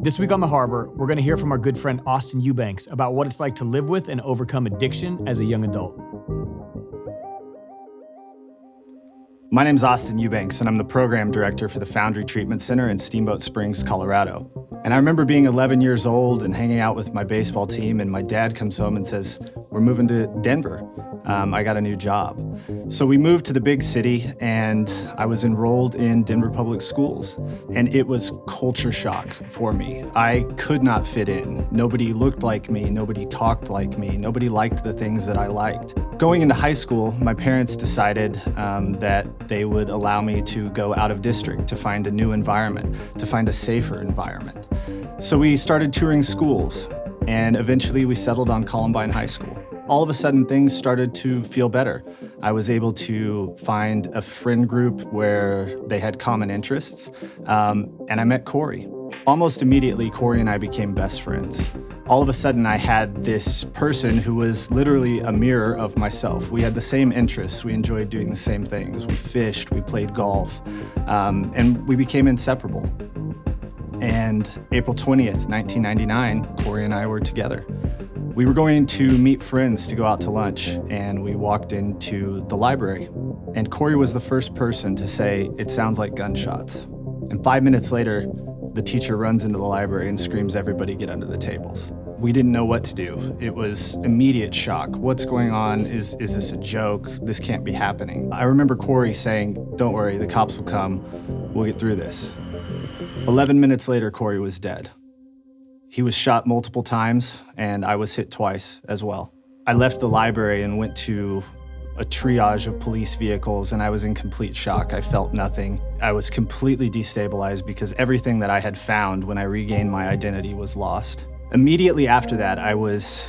This week on The Harbor, we're going to hear from our good friend Austin Eubanks about what it's like to live with and overcome addiction as a young adult. My name's Austin Eubanks, and I'm the program director for the Foundry Treatment Center in Steamboat Springs, Colorado. And I remember being 11 years old and hanging out with my baseball team, and my dad comes home and says, "We're moving to Denver. I got a new job." So we moved to the big city, and I was enrolled in Denver Public Schools. And it was culture shock for me. I could not fit in. Nobody looked like me. Nobody talked like me. Nobody liked the things that I liked. Going into high school, my parents decided that they would allow me to go out of district to find a new environment, to find a safer environment. So we started touring schools, and eventually we settled on Columbine High School. All of a sudden, things started to feel better. I was able to find a friend group where they had common interests, and I met Corey. Almost immediately, Corey and I became best friends. All of a sudden, I had this person who was literally a mirror of myself. We had the same interests. We enjoyed doing the same things. We fished, we played golf, and we became inseparable. And April 20th, 1999, Corey and I were together. We were going to meet friends to go out to lunch, and we walked into the library. And Corey was the first person to say, "It sounds like gunshots." And 5 minutes later, the teacher runs into the library and screams, "Everybody get under the tables." We didn't know what to do. It was immediate shock. What's going on? Is this a joke? This can't be happening. I remember Corey saying, "Don't worry, the cops will come. We'll get through this." 11 minutes later, Corey was dead. He was shot multiple times, and I was hit twice as well. I left the library and went to a triage of police vehicles, and I was in complete shock. I felt nothing. I was completely destabilized because everything that I had found when I regained my identity was lost. Immediately after that, I was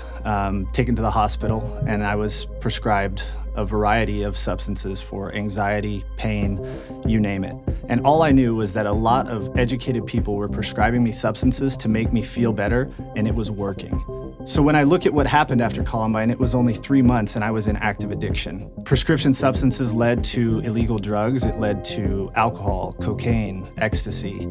taken to the hospital, and I was prescribed a variety of substances for anxiety, pain, you name it. And all I knew was that a lot of educated people were prescribing me substances to make me feel better, and it was working. So when I look at what happened after Columbine, it was only 3 months and I was in active addiction. Prescription substances led to illegal drugs. It led to alcohol, cocaine, ecstasy,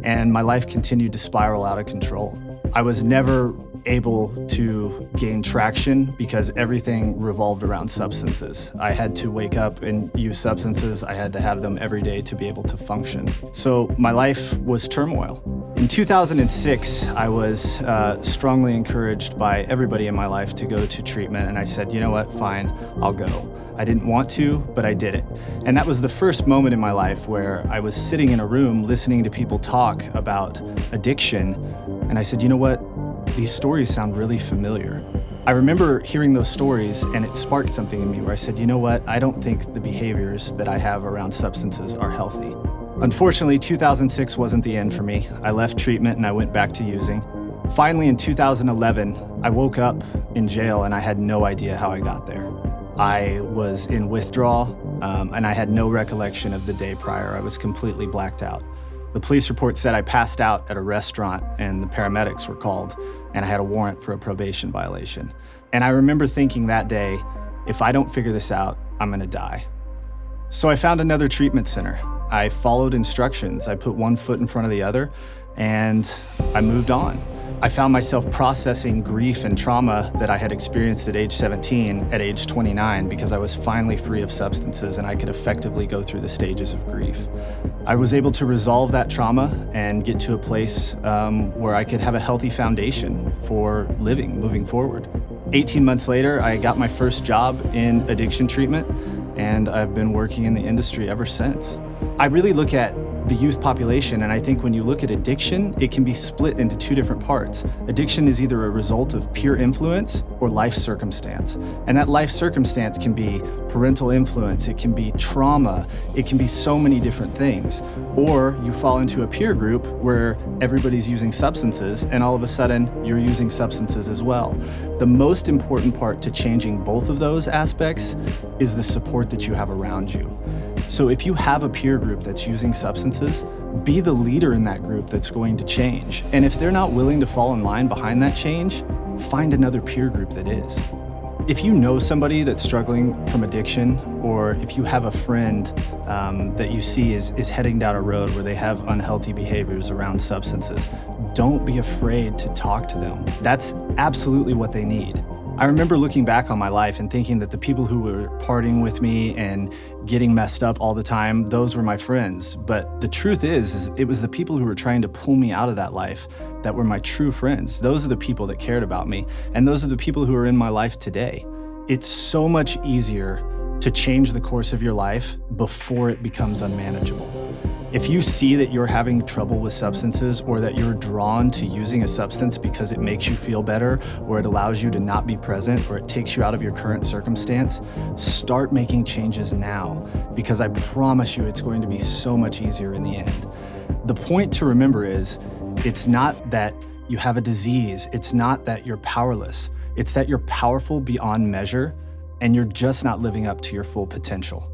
and my life continued to spiral out of control. I was never able to gain traction because everything revolved around substances. I had to wake up and use substances. I had to have them every day to be able to function. So my life was turmoil. In 2006, I was strongly encouraged by everybody in my life to go to treatment, and I said, "You know what, fine, I'll go." I didn't want to, but I did it. And that was the first moment in my life where I was sitting in a room listening to people talk about addiction, and I said, "You know what? These stories sound really familiar." I remember hearing those stories, and it sparked something in me where I said, "You know what? I don't think the behaviors that I have around substances are healthy." Unfortunately, 2006 wasn't the end for me. I left treatment and I went back to using. Finally, in 2011, I woke up in jail and I had no idea how I got there. I was in withdrawal, and I had no recollection of the day prior. I was completely blacked out. The police report said I passed out at a restaurant and the paramedics were called, and I had a warrant for a probation violation. And I remember thinking that day, if I don't figure this out, I'm gonna die. So I found another treatment center. I followed instructions. I put one foot in front of the other, and I moved on. I found myself processing grief and trauma that I had experienced at age 17 at age 29 because I was finally free of substances and I could effectively go through the stages of grief. I was able to resolve that trauma and get to a place where I could have a healthy foundation for living, moving forward. 18 months later, I got my first job in addiction treatment, and I've been working in the industry ever since. I really look at the youth population, and I think when you look at addiction, it can be split into two different parts. Addiction is either a result of peer influence or life circumstance. And that life circumstance can be parental influence, it can be trauma, it can be so many different things. Or you fall into a peer group where everybody's using substances, and all of a sudden you're using substances as well. The most important part to changing both of those aspects is the support that you have around you. So if you have a peer group that's using substances, be the leader in that group that's going to change. And if they're not willing to fall in line behind that change, find another peer group that is. If you know somebody that's struggling from addiction, or if you have a friend that you see is heading down a road where they have unhealthy behaviors around substances, don't be afraid to talk to them. That's absolutely what they need. I remember looking back on my life and thinking that the people who were partying with me and getting messed up all the time, those were my friends. But the truth is it was the people who were trying to pull me out of that life that were my true friends. Those are the people that cared about me, and those are the people who are in my life today. It's so much easier to change the course of your life before it becomes unmanageable. If you see that you're having trouble with substances, or that you're drawn to using a substance because it makes you feel better, or it allows you to not be present, or it takes you out of your current circumstance, start making changes now, because I promise you it's going to be so much easier in the end. The point to remember is, it's not that you have a disease, it's not that you're powerless, it's that you're powerful beyond measure, and you're just not living up to your full potential.